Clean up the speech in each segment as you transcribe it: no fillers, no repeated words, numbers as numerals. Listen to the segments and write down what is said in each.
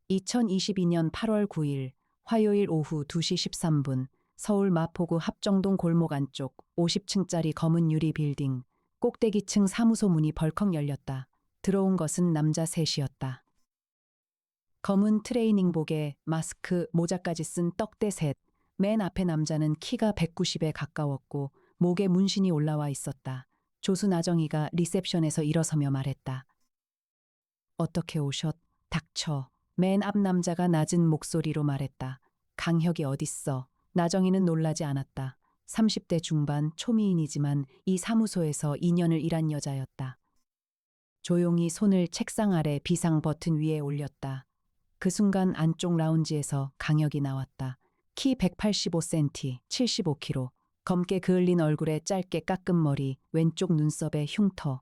2022년 8월 9일 화요일 오후 2시 13분 서울 마포구 합정동 골목 안쪽 50층짜리 검은 유리 빌딩 꼭대기층 사무소 문이 벌컥 열렸다. 들어온 것은 남자 셋이었다. 검은 트레이닝복에 마스크, 모자까지 쓴 떡대 셋. 맨 앞에 남자는 키가 190에 가까웠고 목에 문신이 올라와 있었다. 조수 나정희가 리셉션에서 일어서며 말했다. 어떻게 오셨? 닥쳐. 맨 앞 남자가 낮은 목소리로 말했다. 강혁이 어딨어? 나정희는 놀라지 않았다. 30대 중반 초미인이지만 이 사무소에서 2년을 일한 여자였다. 조용히 손을 책상 아래 비상 버튼 위에 올렸다. 그 순간 안쪽 라운지에서 강혁이 나왔다. 키 185cm, 75kg, 검게 그을린 얼굴에 짧게 깎은 머리, 왼쪽 눈썹에 흉터.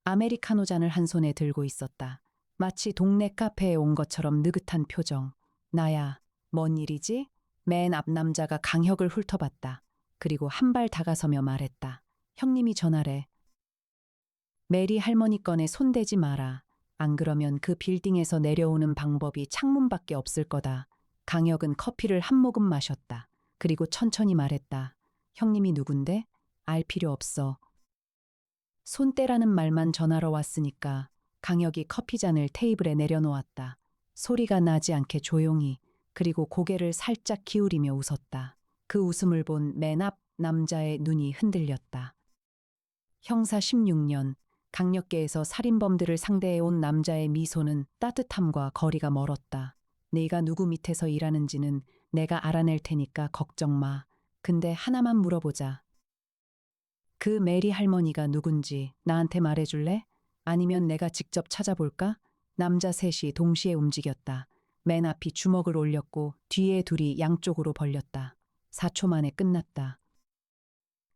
아메리카노 잔을 한 손에 들고 있었다. 마치 동네 카페에 온 것처럼 느긋한 표정. 나야, 뭔 일이지? 맨 앞 남자가 강혁을 훑어봤다. 그리고 한 발 다가서며 말했다. 형님이 전화래. 메리 할머니 건에 손대지 마라. 안 그러면 그 빌딩에서 내려오는 방법이 창문밖에 없을 거다. 강혁은 커피를 한 모금 마셨다. 그리고 천천히 말했다. 형님이 누군데? 알 필요 없어. 손대라는 말만 전하러 왔으니까. 강혁이 커피잔을 테이블에 내려놓았다. 소리가 나지 않게 조용히, 그리고 고개를 살짝 기울이며 웃었다. 그 웃음을 본 맨 앞 남자의 눈이 흔들렸다. 형사 16년, 강력계에서 살인범들을 상대해온 남자의 미소는 따뜻함과 거리가 멀었다. 네가 누구 밑에서 일하는지는 내가 알아낼 테니까 걱정 마. 근데 하나만 물어보자. 그 메리 할머니가 누군지 나한테 말해줄래? 아니면 내가 직접 찾아볼까? 남자 셋이 동시에 움직였다. 맨 앞이 주먹을 올렸고 뒤에 둘이 양쪽으로 벌렸다. 4초 만에 끝났다.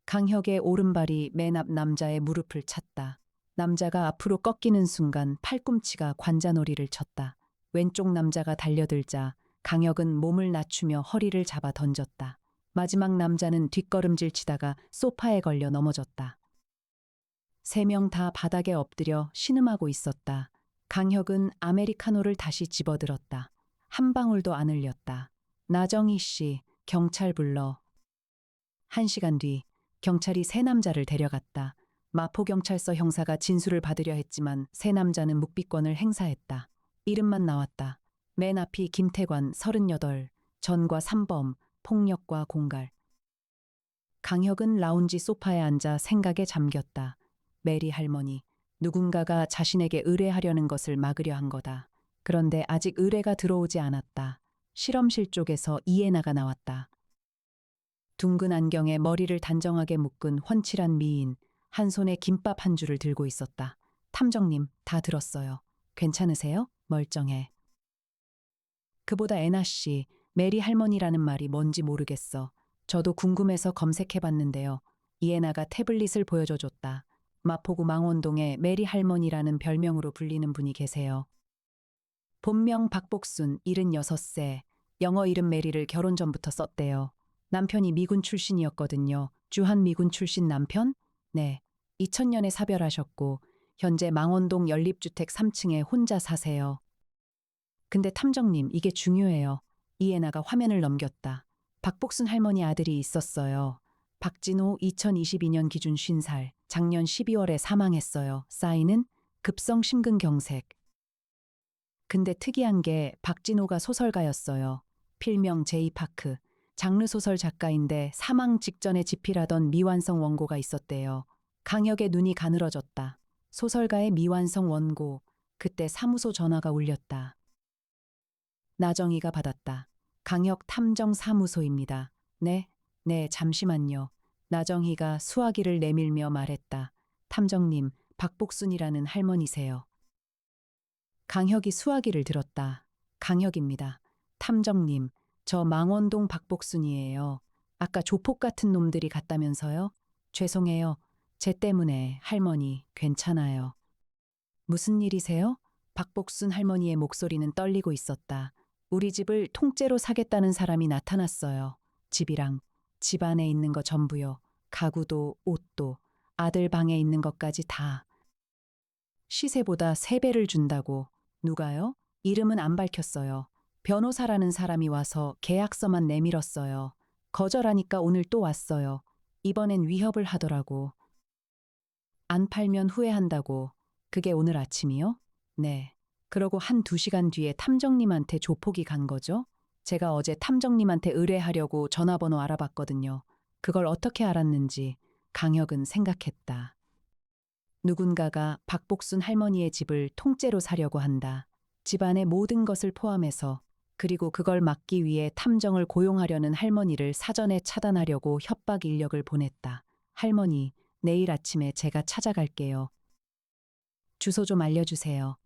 강혁의 오른발이 맨 앞 남자의 무릎을 찼다. 남자가 앞으로 꺾이는 순간 팔꿈치가 관자놀이를 쳤다. 왼쪽 남자가 달려들자 강혁은 몸을 낮추며 허리를 잡아 던졌다. 마지막 남자는 뒷걸음질 치다가 소파에 걸려 넘어졌다. 3명 다 바닥에 엎드려 신음하고 있었다. 강혁은 아메리카노를 다시 집어들었다. 한 방울도 안 흘렸다. 나정희 씨, 경찰 불러. 1시간 뒤 경찰이 세 남자를 데려갔다. 마포경찰서 형사가 진술을 받으려 했지만 세 남자는 묵비권을 행사했다. 이름만 나왔다. 맨 앞이 김태관 38, 전과 3범, 폭력과 공갈. 강혁은 라운지 소파에 앉아 생각에 잠겼다. 메리 할머니, 누군가가 자신에게 의뢰하려는 것을 막으려 한 거다. 그런데 아직 의뢰가 들어오지 않았다. 실험실 쪽에서 이에나가 나왔다. 둥근 안경에 머리를 단정하게 묶은 훤칠한 미인, 한 손에 김밥 한 줄을 들고 있었다. 탐정님, 다 들었어요. 괜찮으세요? 멀쩡해. 그보다 애나 씨, 메리 할머니라는 말이 뭔지 모르겠어. 저도 궁금해서 검색해봤는데요. 이에나가 태블릿을 보여줘줬다. 마포구 망원동에 메리 할머니라는 별명으로 불리는 분이 계세요. 본명 박복순, 76세. 영어 이름 메리를 결혼 전부터 썼대요. 남편이 미군 출신이었거든요. 주한 미군 출신 남편? 네. 2000년에 사별하셨고 현재 망원동 연립주택 3층에 혼자 사세요. 근데 탐정님, 이게 중요해요. 이에나가 화면을 넘겼다. 박복순 할머니 아들이 있었어요. 박진호 2022년 기준 50살, 작년 12월에 사망했어요. 사인은 급성 심근경색. 근데 특이한 게 박진호가 소설가였어요. 필명 제이파크. 장르 소설 작가인데 사망 직전에 집필하던 미완성 원고가 있었대요. 강혁의 눈이 가늘어졌다. 소설가의 미완성 원고. 그때 사무소 전화가 울렸다. 나정희가 받았다. 강혁 탐정사무소입니다. 네, 잠시만요. 나정희가 수화기를 내밀며 말했다. 탐정님, 박복순이라는 할머니세요. 강혁이 수화기를 들었다. 강혁입니다. 탐정님, 저 망원동 박복순이에요. 아까 조폭 같은 놈들이 갔다면서요? 죄송해요. 쟤 때문에 할머니 괜찮아요. 무슨 일이세요? 박복순 할머니의 목소리는 떨리고 있었다. 우리 집을 통째로 사겠다는 사람이 나타났어요. 집이랑 집 안에 있는 거 전부요. 가구도 옷도 아들 방에 있는 것까지 다. 시세보다 3배를 준다고. 누가요? 이름은 안 밝혔어요. 변호사라는 사람이 와서 계약서만 내밀었어요. 거절하니까 오늘 또 왔어요. 이번엔 위협을 하더라고. 안 팔면 후회한다고. 그게 오늘 아침이요? 네. 그러고 한 2시간 뒤에 탐정님한테 조폭이 간 거죠? 제가 어제 탐정님한테 의뢰하려고 전화번호 알아봤거든요. 그걸 어떻게 알았는지 강혁은 생각했다. 누군가가 박복순 할머니의 집을 통째로 사려고 한다. 집안의 모든 것을 포함해서, 그리고 그걸 막기 위해 탐정을 고용하려는 할머니를 사전에 차단하려고 협박 인력을 보냈다. 할머니, 내일 아침에 제가 찾아갈게요. 주소 좀 알려주세요.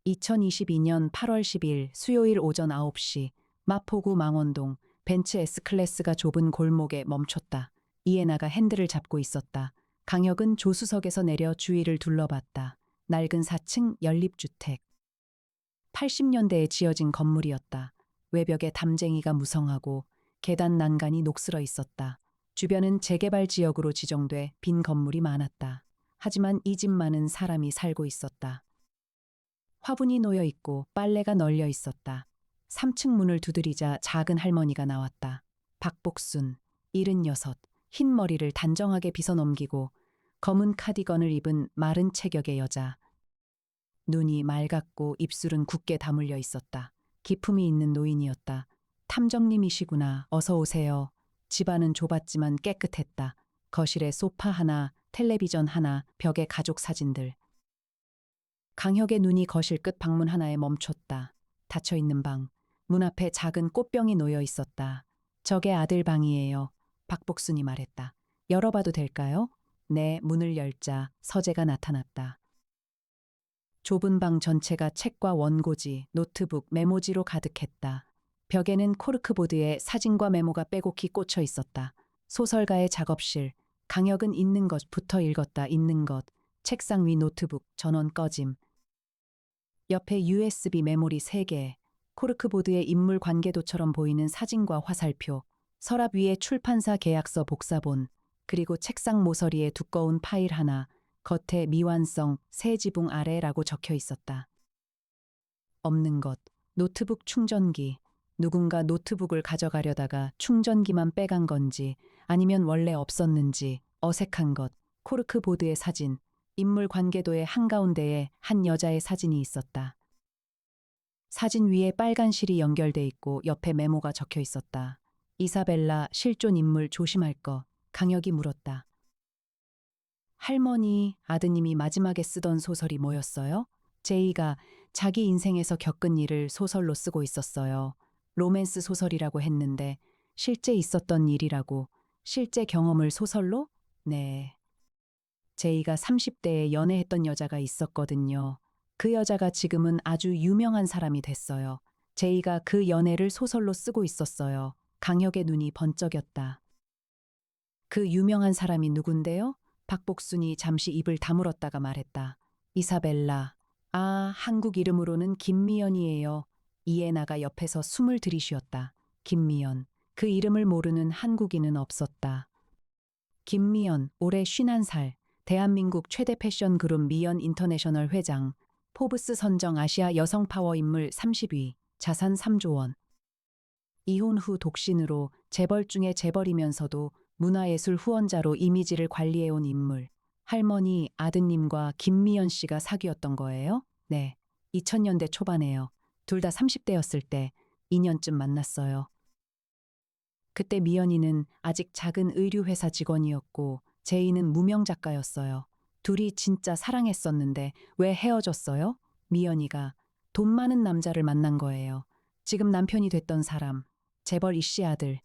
2022년 8월 10일 수요일 오전 9시 마포구 망원동 벤츠 S클래스가 좁은 골목에 멈췄다. 이에나가 핸들을 잡고 있었다. 강혁은 조수석에서 내려 주위를 둘러봤다. 낡은 4층 연립주택. 80년대에 지어진 건물이었다. 외벽에 담쟁이가 무성하고 계단 난간이 녹슬어 있었다. 주변은 재개발 지역으로 지정돼 빈 건물이 많았다. 하지만 이 집만은 사람이 살고 있었다. 화분이 놓여 있고 빨래가 널려 있었다. 3층 문을 두드리자 작은 할머니가 나왔다. 박복순, 76, 흰 머리를 단정하게 빗어넘기고 검은 카디건을 입은 마른 체격의 여자. 눈이 맑았고 입술은 굳게 다물려 있었다. 기품이 있는 노인이었다. 탐정님이시구나. 어서 오세요. 집안은 좁았지만 깨끗했다. 거실에 소파 하나, 텔레비전 하나, 벽에 가족 사진들. 강혁의 눈이 거실 끝 방문 하나에 멈췄다. 닫혀있는 방. 문 앞에 작은 꽃병이 놓여 있었다. 저게 아들 방이에요. 박복순이 말했다. 열어봐도 될까요? 네, 문을 열자 서재가 나타났다. 좁은 방 전체가 책과 원고지, 노트북, 메모지로 가득했다. 벽에는 코르크보드에 사진과 메모가 빼곡히 꽂혀 있었다. 소설가의 작업실. 강혁은 있는 것부터 읽었다. 있는 것. 책상 위 노트북, 전원 꺼짐. 옆에 USB 메모리 3개, 코르크보드에 인물 관계도처럼 보이는 사진과 화살표, 서랍 위에 출판사 계약서 복사본, 그리고 책상 모서리에 두꺼운 파일 하나, 겉에 미완성, 새 지붕 아래라고 적혀 있었다. 없는 것, 노트북 충전기. 누군가 노트북을 가져가려다가 충전기만 빼간 건지 아니면 원래 없었는지 어색한 것, 코르크보드의 사진, 인물 관계도의 한가운데에 한 여자의 사진이 있었다. 사진 위에 빨간 실이 연결돼 있고 옆에 메모가 적혀 있었다. 이사벨라 실존 인물 조심할 거. 강혁이 물었다. 할머니, 아드님이 마지막에 쓰던 소설이 뭐였어요? 제이가 자기 인생에서 겪은 일을 소설로 쓰고 있었어요. 로맨스 소설이라고 했는데 실제 있었던 일이라고. 실제 경험을 소설로? 네. 제이가 30대에 연애했던 여자가 있었거든요. 그 여자가 지금은 아주 유명한 사람이 됐어요. 제이가 그 연애를 소설로 쓰고 있었어요. 강혁의 눈이 번쩍였다. 그 유명한 사람이 누군데요? 박복순이 잠시 입을 다물었다가 말했다. 이사벨라. 아, 한국 이름으로는 김미연이에요. 이에나가 옆에서 숨을 들이쉬었다. 김미연. 그 이름을 모르는 한국인은 없었다. 김미연, 올해 51살. 대한민국 최대 패션 그룹 미연 인터내셔널 회장. 포브스 선정 아시아 여성 파워 인물 30위. 자산 3조 원. 이혼 후 독신으로 재벌 중에 재벌이면서도 문화예술 후원자로 이미지를 관리해온 인물. 할머니, 아드님과 김미연 씨가 사귀었던 거예요? 네. 2000년대 초반에요. 둘 다 30대였을 때 2년쯤 만났어요. 그때 미연이는 아직 작은 의류회사 직원이었고 제이는 무명 작가였어요. 둘이 진짜 사랑했었는데 왜 헤어졌어요? 미연이가 돈 많은 남자를 만난 거예요. 지금 남편이 됐던 사람, 재벌 이씨 아들.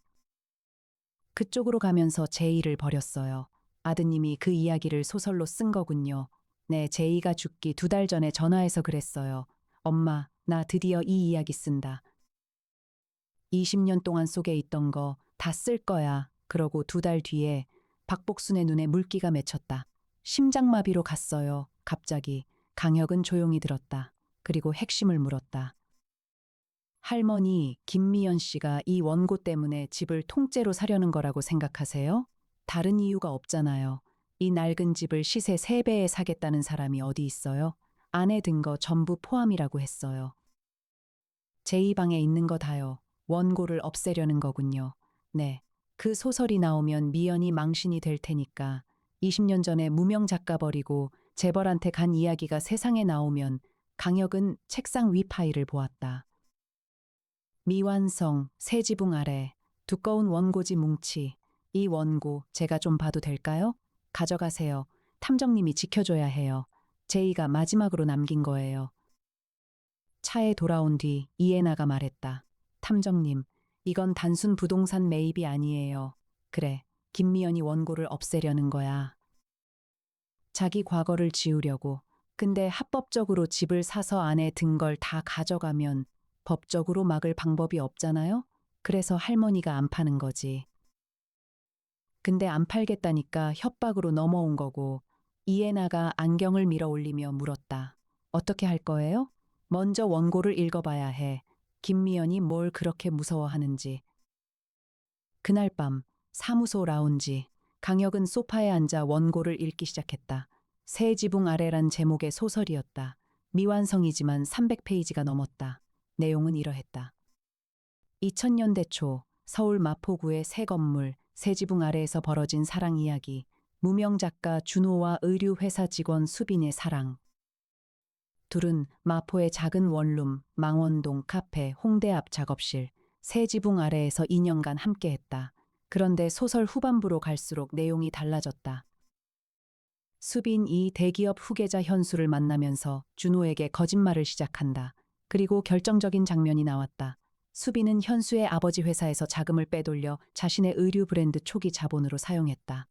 그쪽으로 가면서 제이를 버렸어요. 아드님이 그 이야기를 소설로 쓴 거군요. 네, 제이가 죽기 2달 전에 전화해서 그랬어요. 엄마, 나 드디어 이 이야기 쓴다. 20년 동안 속에 있던 거 다 쓸 거야. 그러고 2달 뒤에 박복순의 눈에 물기가 맺혔다. 심장마비로 갔어요. 갑자기. 강혁은 조용히 들었다. 그리고 핵심을 물었다. 할머니, 김미연 씨가 이 원고 때문에 집을 통째로 사려는 거라고 생각하세요? 다른 이유가 없잖아요. 이 낡은 집을 시세 3배에 사겠다는 사람이 어디 있어요? 안에 든 거 전부 포함이라고 했어요. 제2방에 있는 거 다요. 원고를 없애려는 거군요. 네. 그 소설이 나오면 미연이 망신이 될 테니까 20년 전에 무명 작가 버리고 재벌한테 간 이야기가 세상에 나오면 강혁은 책상 위 파일을 보았다. 미완성, 새 지붕 아래, 두꺼운 원고지 뭉치. 이 원고 제가 좀 봐도 될까요? 가져가세요. 탐정님이 지켜줘야 해요. 제이가 마지막으로 남긴 거예요. 차에 돌아온 뒤 이해나가 말했다. 탐정님, 이건 단순 부동산 매입이 아니에요. 그래, 김미연이 원고를 없애려는 거야. 자기 과거를 지우려고. 근데 합법적으로 집을 사서 안에 든 걸 다 가져가면 법적으로 막을 방법이 없잖아요? 그래서 할머니가 안 파는 거지. 근데 안 팔겠다니까 협박으로 넘어온 거고, 이해나가 안경을 밀어 올리며 물었다. 어떻게 할 거예요? 먼저 원고를 읽어봐야 해. 김미연이 뭘 그렇게 무서워하는지. 그날 밤 사무소 라운지, 강혁은 소파에 앉아 원고를 읽기 시작했다. 새 지붕 아래란 제목의 소설이었다. 미완성이지만 300페이지가 넘었다. 내용은 이러했다. 2000년대 초 서울 마포구의 새 건물, 새 지붕 아래에서 벌어진 사랑 이야기. 무명 작가 준호와 의류 회사 직원 수빈의 사랑. 둘은 마포의 작은 원룸, 망원동 카페, 홍대 앞 작업실, 새 지붕 아래에서 2년간 함께했다. 그런데 소설 후반부로 갈수록 내용이 달라졌다. 수빈이 대기업 후계자 현수를 만나면서 준호에게 거짓말을 시작한다. 그리고 결정적인 장면이 나왔다. 수빈은 현수의 아버지 회사에서 자금을 빼돌려 자신의 의류 브랜드 초기 자본으로 사용했다.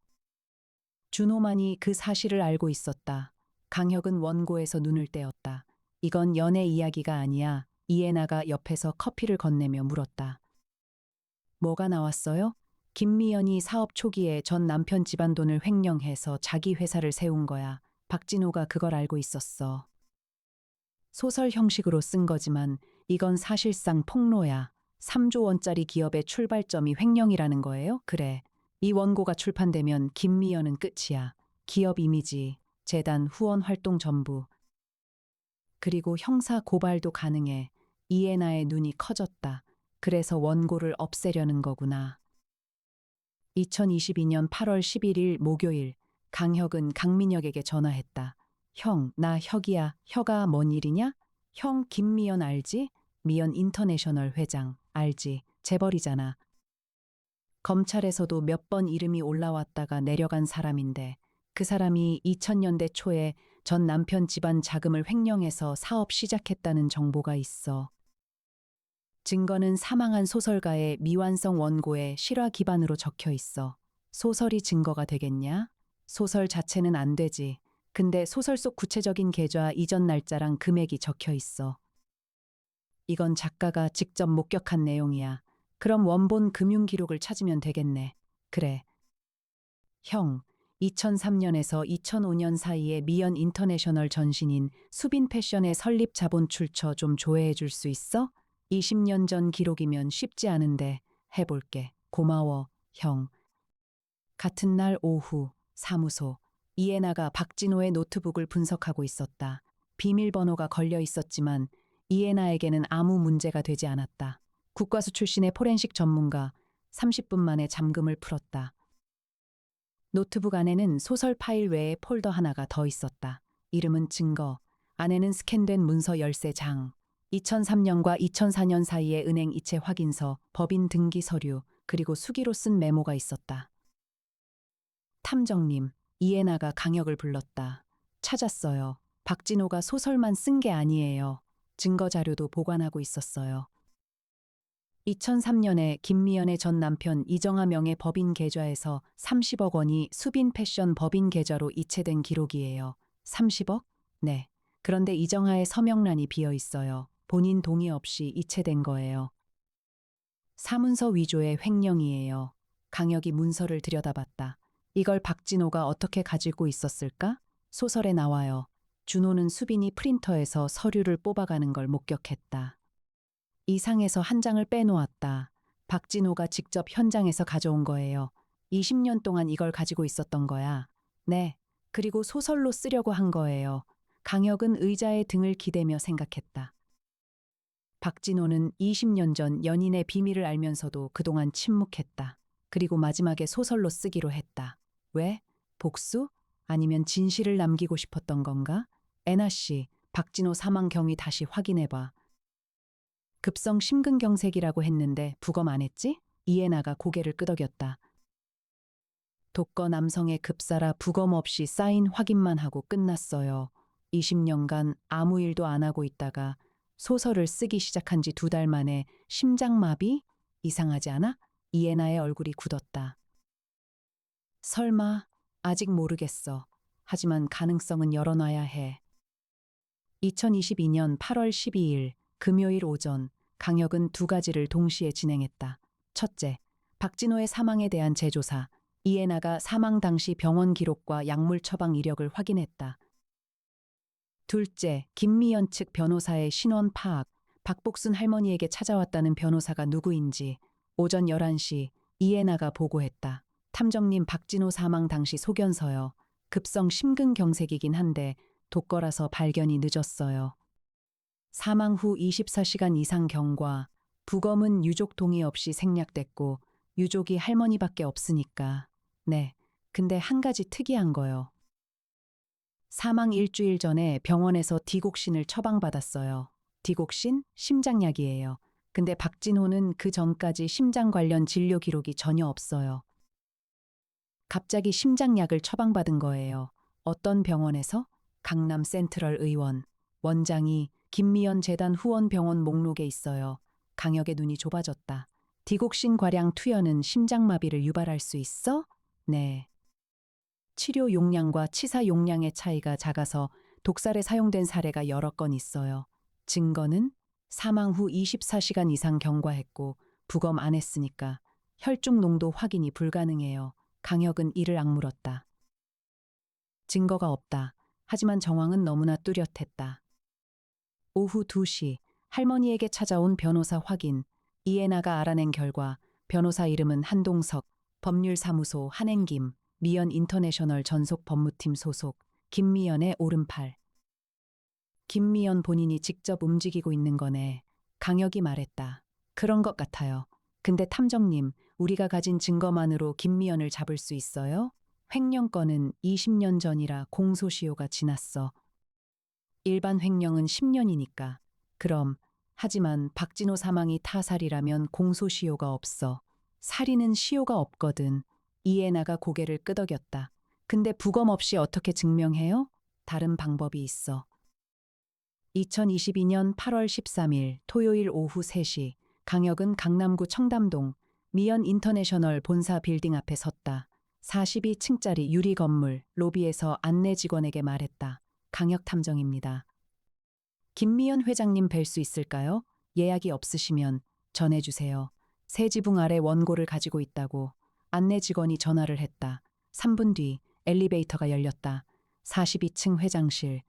준호만이 그 사실을 알고 있었다. 강혁은 원고에서 눈을 떼었다. 이건 연애 이야기가 아니야. 이해나가 옆에서 커피를 건네며 물었다. 뭐가 나왔어요? 김미연이 사업 초기에 전 남편 집안 돈을 횡령해서 자기 회사를 세운 거야. 박진호가 그걸 알고 있었어. 소설 형식으로 쓴 거지만 이건 사실상 폭로야. 3조 원짜리 기업의 출발점이 횡령이라는 거예요? 그래. 이 원고가 출판되면 김미연은 끝이야. 기업 이미지, 재단 후원 활동 전부. 그리고 형사 고발도 가능해. 이해나의 눈이 커졌다. 그래서 원고를 없애려는 거구나. 2022년 8월 11일 목요일, 강혁은 강민혁에게 전화했다. 형, 나 혁이야. 혁아, 뭔 일이냐? 형, 김미연 알지? 미연 인터내셔널 회장. 알지? 재벌이잖아. 검찰에서도 몇 번 이름이 올라왔다가 내려간 사람인데 그 사람이 2000년대 초에 전 남편 집안 자금을 횡령해서 사업 시작했다는 정보가 있어. 증거는 사망한 소설가의 미완성 원고에 실화 기반으로 적혀 있어. 소설이 증거가 되겠냐? 소설 자체는 안 되지. 근데 소설 속 구체적인 계좌 이전 날짜랑 금액이 적혀 있어. 이건 작가가 직접 목격한 내용이야. 그럼 원본 금융 기록을 찾으면 되겠네. 그래. 형, 2003년에서 2005년 사이에 미연 인터내셔널 전신인 수빈 패션의 설립 자본 출처 좀 조회해 줄 수 있어? 20년 전 기록이면 쉽지 않은데 해볼게. 고마워, 형. 같은 날 오후, 사무소. 이해나가 박진호의 노트북을 분석하고 있었다. 비밀번호가 걸려 있었지만 이해나에게는 아무 문제가 되지 않았다. 국과수 출신의 포렌식 전문가, 30분 만에 잠금을 풀었다. 노트북 안에는 소설 파일 외에 폴더 하나가 더 있었다. 이름은 증거, 안에는 스캔된 문서 13장, 2003년과 2004년 사이의 은행 이체 확인서, 법인 등기 서류, 그리고 수기로 쓴 메모가 있었다. 탐정님, 이해나가 강혁을 불렀다. 찾았어요. 박진호가 소설만 쓴 게 아니에요. 증거 자료도 보관하고 있었어요. 2003년에 김미연의 전 남편 이정아 명의 법인 계좌에서 30억 원이 수빈 패션 법인 계좌로 이체된 기록이에요. 30억? 네. 그런데 이정아의 서명란이 비어 있어요. 본인 동의 없이 이체된 거예요. 사문서 위조의 횡령이에요. 강혁이 문서를 들여다봤다. 이걸 박진호가 어떻게 가지고 있었을까? 소설에 나와요. 준호는 수빈이 프린터에서 서류를 뽑아가는 걸 목격했다. 이 상에서 한 장을 빼놓았다. 박진호가 직접 현장에서 가져온 거예요. 20년 동안 이걸 가지고 있었던 거야. 네. 그리고 소설로 쓰려고 한 거예요. 강혁은 의자에 등을 기대며 생각했다. 박진호는 20년 전 연인의 비밀을 알면서도 그동안 침묵했다. 그리고 마지막에 소설로 쓰기로 했다. 왜? 복수? 아니면 진실을 남기고 싶었던 건가? 애나 씨, 박진호 사망 경위 다시 확인해봐. 급성 심근경색이라고 했는데 부검 안 했지? 이해나가 고개를 끄덕였다. 독거 남성의 급사라 부검 없이 사인 확인만 하고 끝났어요. 20년간 아무 일도 안 하고 있다가 소설을 쓰기 시작한 지 2달 만에 심장마비? 이상하지 않아? 이해나의 얼굴이 굳었다. 설마, 아직 모르겠어. 하지만 가능성은 열어놔야 해. 2022년 8월 12일 금요일 오전 강혁은 2가지를 동시에 진행했다. 첫째, 박진호의 사망에 대한 재조사. 이해나가 사망 당시 병원 기록과 약물 처방 이력을 확인했다. 둘째, 김미연 측 변호사의 신원 파악. 박복순 할머니에게 찾아왔다는 변호사가 누구인지 오전 11시 이해나가 보고했다. 탐정님, 박진호 사망 당시 소견서요. 급성 심근경색이긴 한데 독거라서 발견이 늦었어요. 사망 후 24시간 이상 경과, 부검은 유족 동의 없이 생략됐고 유족이 할머니밖에 없으니까. 네, 근데 한 가지 특이한 거요. 사망 일주일 전에 병원에서 디곡신을 처방받았어요. 디곡신? 심장약이에요. 근데 박진호는 그 전까지 심장 관련 진료 기록이 전혀 없어요. 갑자기 심장약을 처방받은 거예요. 어떤 병원에서? 강남 센트럴 의원. 원장이 김미연 재단 후원병원 목록에 있어요. 강혁의 눈이 좁아졌다. 디곡신 과량 투여는 심장마비를 유발할 수 있어? 네. 치료 용량과 치사 용량의 차이가 작아서 독살에 사용된 사례가 여러 건 있어요. 증거는 사망 후 24시간 이상 경과했고 부검 안 했으니까 혈중 농도 확인이 불가능해요. 강혁은 이를 악물었다. 증거가 없다. 하지만 정황은 너무나 뚜렷했다. 오후 2시 할머니에게 찾아온 변호사 확인. 이해나가 알아낸 결과 변호사 이름은 한동석, 법률사무소 한행김, 미연 인터내셔널 전속 법무팀 소속, 김미연의 오른팔. 김미연 본인이 직접 움직이고 있는 거네. 강혁이 말했다. 그런 것 같아요. 근데 탐정님, 우리가 가진 증거만으로 김미연을 잡을 수 있어요? 횡령 건은 20년 전이라 공소시효가 지났어. 일반 횡령은 10년이니까. 그럼, 하지만 박진호 사망이 타살이라면 공소시효가 없어. 살인은 시효가 없거든. 이해나가 고개를 끄덕였다. 근데 부검 없이 어떻게 증명해요? 다른 방법이 있어. 2022년 8월 13일 토요일 오후 3시 강혁은 강남구 청담동 미연 인터내셔널 본사 빌딩 앞에 섰다. 42층짜리 유리 건물 로비에서 안내 직원에게 말했다. 강혁 탐정입니다. 김미연 회장님 뵐 수 있을까요? 예약이 없으시면 전해주세요. 새 지붕 아래 원고를 가지고 있다고. 안내 직원이 전화를 했다. 3분 뒤 엘리베이터가 열렸다. 42층 회장실.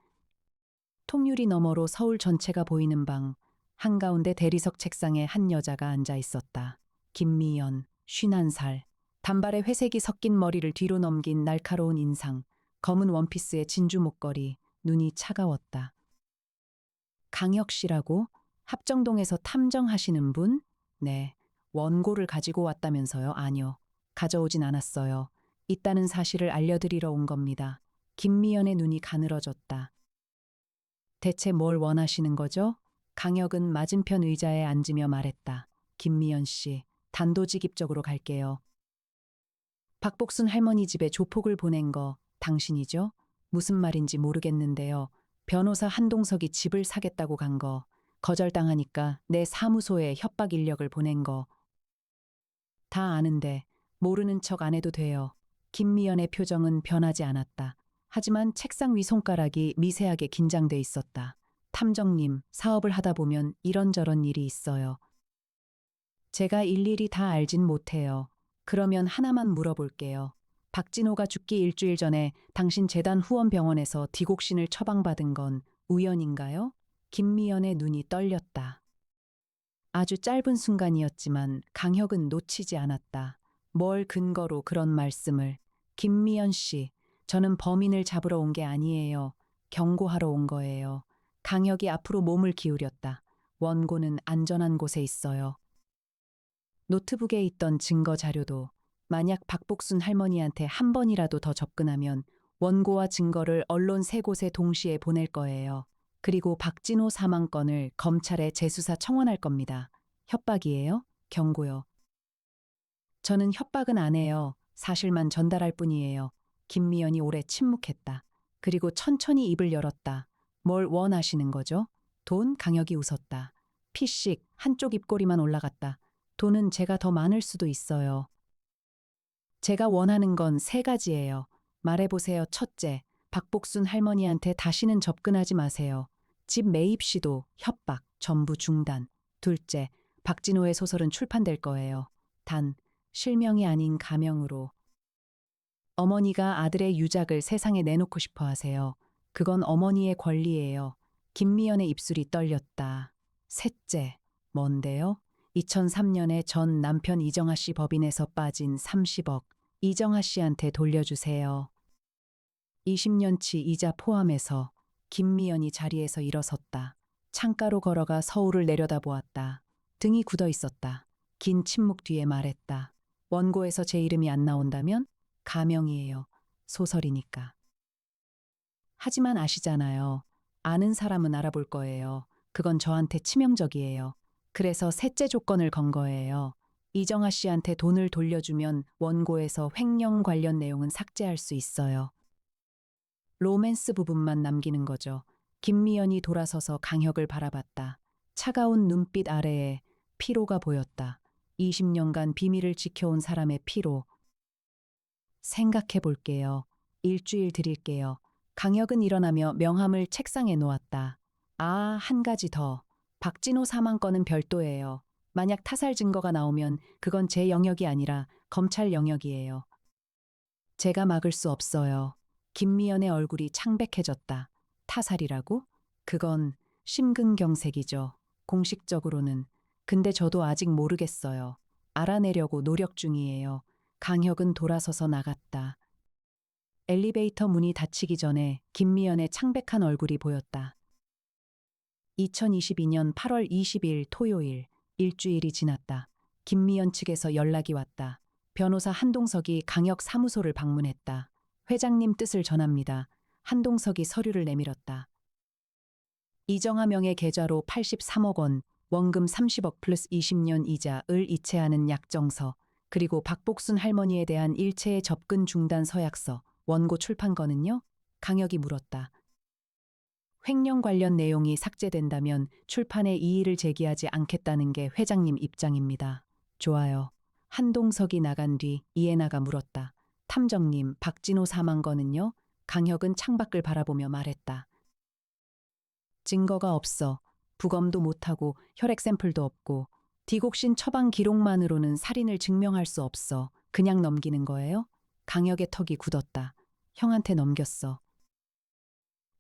통유리 너머로 서울 전체가 보이는 방. 한가운데 대리석 책상에 한 여자가 앉아 있었다. 김미연, 51살. 단발에 회색이 섞인 머리를 뒤로 넘긴 날카로운 인상. 검은 원피스에 진주 목걸이. 눈이 차가웠다. 강혁 씨라고? 합정동에서 탐정하시는 분? 네. 원고를 가지고 왔다면서요? 아니요. 가져오진 않았어요. 있다는 사실을 알려드리러 온 겁니다. 김미연의 눈이 가늘어졌다. 대체 뭘 원하시는 거죠? 강혁은 맞은편 의자에 앉으며 말했다. 김미연 씨, 단도직입적으로 갈게요. 박복순 할머니 집에 조폭을 보낸 거 당신이죠? 무슨 말인지 모르겠는데요. 변호사 한동석이 집을 사겠다고 간 거, 거절당하니까 내 사무소에 협박 인력을 보낸 거. 다 아는데 모르는 척 안 해도 돼요. 김미연의 표정은 변하지 않았다. 하지만 책상 위 손가락이 미세하게 긴장돼 있었다. 탐정님, 사업을 하다 보면 이런저런 일이 있어요. 제가 일일이 다 알진 못해요. 그러면 하나만 물어볼게요. 박진호가 죽기 일주일 전에 당신 재단 후원병원에서 디곡신을 처방받은 건 우연인가요? 김미연의 눈이 떨렸다. 아주 짧은 순간이었지만 강혁은 놓치지 않았다. 뭘 근거로 그런 말씀을. 김미연 씨, 저는 범인을 잡으러 온 게 아니에요. 경고하러 온 거예요. 강혁이 앞으로 몸을 기울였다. 원고는 안전한 곳에 있어요. 노트북에 있던 증거 자료도 만약 박복순 할머니한테 한 번이라도 더 접근하면 원고와 증거를 언론 세 곳에 동시에 보낼 거예요. 그리고 박진호 사망건을 검찰에 재수사 청원할 겁니다. 협박이에요? 경고요. 저는 협박은 안 해요. 사실만 전달할 뿐이에요. 김미연이 오래 침묵했다. 그리고 천천히 입을 열었다. 뭘 원하시는 거죠? 돈? 강혁이 웃었다. 피씩 한쪽 입꼬리만 올라갔다. 돈은 제가 더 많을 수도 있어요. 제가 원하는 건 세 가지예요. 말해보세요. 첫째, 박복순 할머니한테 다시는 접근하지 마세요. 집 매입 시도, 협박, 전부 중단. 둘째, 박진호의 소설은 출판될 거예요. 단, 실명이 아닌 가명으로. 어머니가 아들의 유작을 세상에 내놓고 싶어 하세요. 그건 어머니의 권리예요. 김미연의 입술이 떨렸다. 셋째, 뭔데요? 2003년에 전 남편 이정아 씨 법인에서 빠진 30억. 이정아 씨한테 돌려주세요. 20년치 이자 포함해서. 김미연이 자리에서 일어섰다. 창가로 걸어가 서울을 내려다보았다. 등이 굳어 있었다. 긴 침묵 뒤에 말했다. 원고에서 제 이름이 안 나온다면? 가명이에요. 소설이니까. 하지만 아시잖아요. 아는 사람은 알아볼 거예요. 그건 저한테 치명적이에요. 그래서 셋째 조건을 건 거예요. 이정아 씨한테 돈을 돌려주면 원고에서 횡령 관련 내용은 삭제할 수 있어요. 로맨스 부분만 남기는 거죠. 김미연이 돌아서서 강혁을 바라봤다. 차가운 눈빛 아래에 피로가 보였다. 20년간 비밀을 지켜온 사람의 피로. 생각해 볼게요. 일주일 드릴게요. 강혁은 일어나며 명함을 책상에 놓았다. 아, 한 가지 더. 박진호 사망 건은 별도예요. 만약 타살 증거가 나오면 그건 제 영역이 아니라 검찰 영역이에요. 제가 막을 수 없어요. 김미연의 얼굴이 창백해졌다. 타살이라고? 그건 심근경색이죠. 공식적으로는. 근데 저도 아직 모르겠어요. 알아내려고 노력 중이에요. 강혁은 돌아서서 나갔다. 엘리베이터 문이 닫히기 전에 김미연의 창백한 얼굴이 보였다. 2022년 8월 20일 토요일, 일주일이 지났다. 김미연 측에서 연락이 왔다. 변호사 한동석이 강혁 사무소를 방문했다. 회장님 뜻을 전합니다. 한동석이 서류를 내밀었다. 이정아 명의 계좌로 83억 원, 원금 30억 플러스 20년 이자을 이체하는 약정서, 그리고 박복순 할머니에 대한 일체의 접근 중단 서약서, 원고 출판건은요? 강혁이 물었다. 횡령 관련 내용이 삭제된다면 출판에 이의를 제기하지 않겠다는 게 회장님 입장입니다. 좋아요. 한동석이 나간 뒤 이해나가 물었다. 탐정님, 박진호 사망건은요? 강혁은 창밖을 바라보며 말했다. 증거가 없어. 부검도 못하고 혈액 샘플도 없고 디곡신 처방 기록만으로는 살인을 증명할 수 없어. 그냥 넘기는 거예요? 강혁의 턱이 굳었다. 형한테 넘겼어.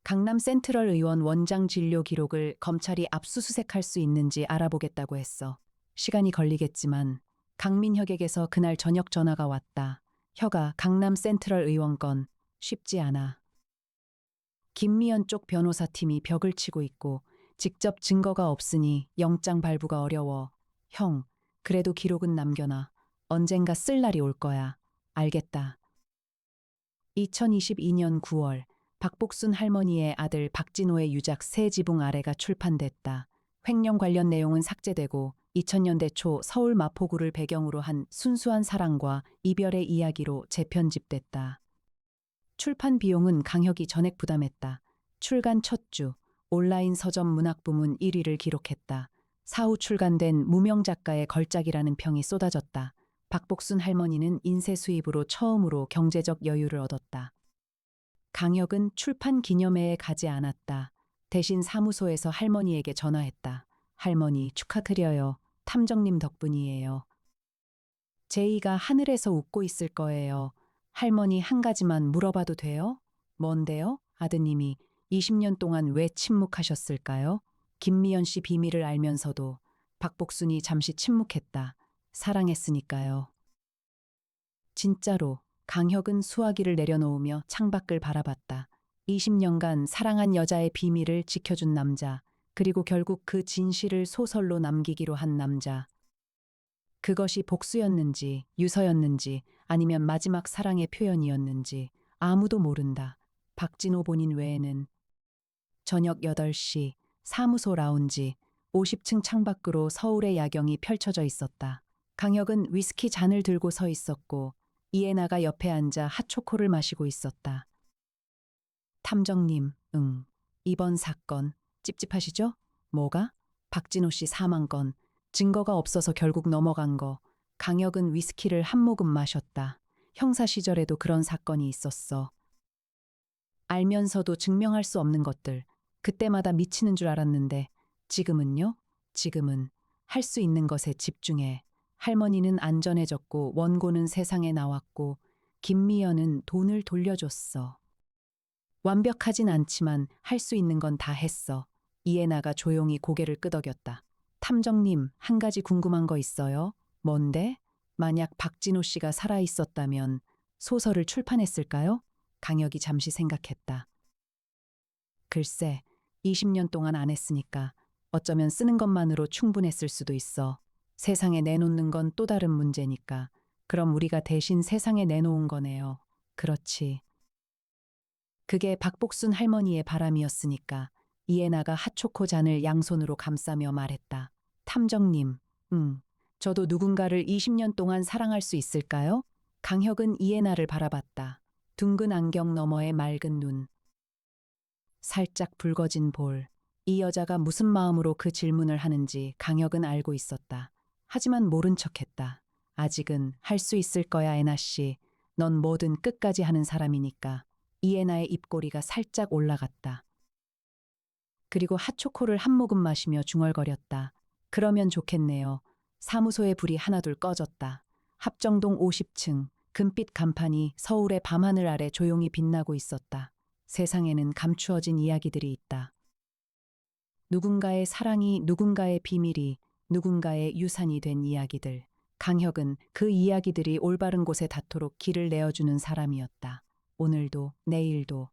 강남 센트럴 의원 원장 진료 기록을 검찰이 압수수색할 수 있는지 알아보겠다고 했어. 시간이 걸리겠지만 강민혁에게서 그날 저녁 전화가 왔다. 혁아, 강남 센트럴 의원 건 쉽지 않아. 김미연 쪽 변호사팀이 벽을 치고 있고 직접 증거가 없으니 영장 발부가 어려워. 형, 그래도 기록은 남겨놔. 언젠가 쓸 날이 올 거야. 알겠다. 2022년 9월 박복순 할머니의 아들 박진호의 유작 새 지붕 아래가 출판됐다. 횡령 관련 내용은 삭제되고 2000년대 초 서울 마포구를 배경으로 한 순수한 사랑과 이별의 이야기로 재편집됐다. 출판 비용은 강혁이 전액 부담했다. 출간 첫 주, 온라인 서점 문학 부문 1위를 기록했다. 사후 출간된 무명 작가의 걸작이라는 평이 쏟아졌다. 박복순 할머니는 인쇄 수입으로 처음으로 경제적 여유를 얻었다. 강혁은 출판 기념회에 가지 않았다. 대신 사무소에서 할머니에게 전화했다. 할머니 축하드려요. 탐정님 덕분이에요. 제이가 하늘에서 웃고 있을 거예요. 할머니 한 가지만 물어봐도 돼요? 뭔데요? 아드님이 20년 동안 왜 침묵하셨을까요? 김미연 씨 비밀을 알면서도 박복순이 잠시 침묵했다. 사랑했으니까요. 진짜로 강혁은 수화기를 내려놓으며 창밖을 바라봤다. 20년간 사랑한 여자의 비밀을 지켜준 남자, 그리고 결국 그 진실을 소설로 남기기로 한 남자. 그것이 복수였는지, 유서였는지, 아니면 마지막 사랑의 표현이었는지 아무도 모른다. 박진호 본인 외에는. 저녁 8시, 사무소 라운지, 50층 창밖으로 서울의 야경이 펼쳐져 있었다. 강혁은 위스키 잔을 들고 서 있었고, 이에나가 옆에 앉아 핫초코를 마시고 있었다. 탐정님, 응. 이번 사건, 찝찝하시죠? 뭐가? 박진호 씨 사망 건, 증거가 없어서 결국 넘어간 거. 강혁은 위스키를 한 모금 마셨다. 형사 시절에도 그런 사건이 있었어. 알면서도 증명할 수 없는 것들. 그때마다 미치는 줄 알았는데, 지금은요? 지금은 할 수 있는 것에 집중해. 할머니는 안전해졌고, 원고는 세상에 나왔고, 김미연은 돈을 돌려줬어. 완벽하진 않지만 할 수 있는 건 다 했어. 이에나가 조용히 고개를 끄덕였다. 탐정님, 한 가지 궁금한 거 있어요? 뭔데? 만약 박진호 씨가 살아 있었다면 소설을 출판했을까요? 강혁이 잠시 생각했다. 글쎄, 20년 동안 안 했으니까 어쩌면 쓰는 것만으로 충분했을 수도 있어. 세상에 내놓는 건 또 다른 문제니까. 그럼 우리가 대신 세상에 내놓은 거네요. 그렇지. 그게 박복순 할머니의 바람이었으니까. 이에나가 핫초코 잔을 양손으로 감싸며 말했다. 탐정님, 저도 누군가를 20년 동안 사랑할 수 있을까요? 강혁은 이에나를 바라봤다. 둥근 안경 너머의 맑은 눈. 살짝 붉어진 볼. 이 여자가 무슨 마음으로 그 질문을 하는지 강혁은 알고 있었다. 하지만 모른 척했다. 아직은 할 수 있을 거야, 에나 씨. 넌 뭐든 끝까지 하는 사람이니까. 이에나의 입꼬리가 살짝 올라갔다. 그리고 핫초코를 한 모금 마시며 중얼거렸다. 그러면 좋겠네요. 사무소의 불이 하나둘 꺼졌다. 합정동 50층, 금빛 간판이 서울의 밤하늘 아래 조용히 빛나고 있었다. 세상에는 감추어진 이야기들이 있다. 누군가의 사랑이 누군가의 비밀이 누군가의 유산이 된 이야기들. 강혁은 그 이야기들이 올바른 곳에 닿도록 길을 내어주는 사람이었다. 오늘도 내일도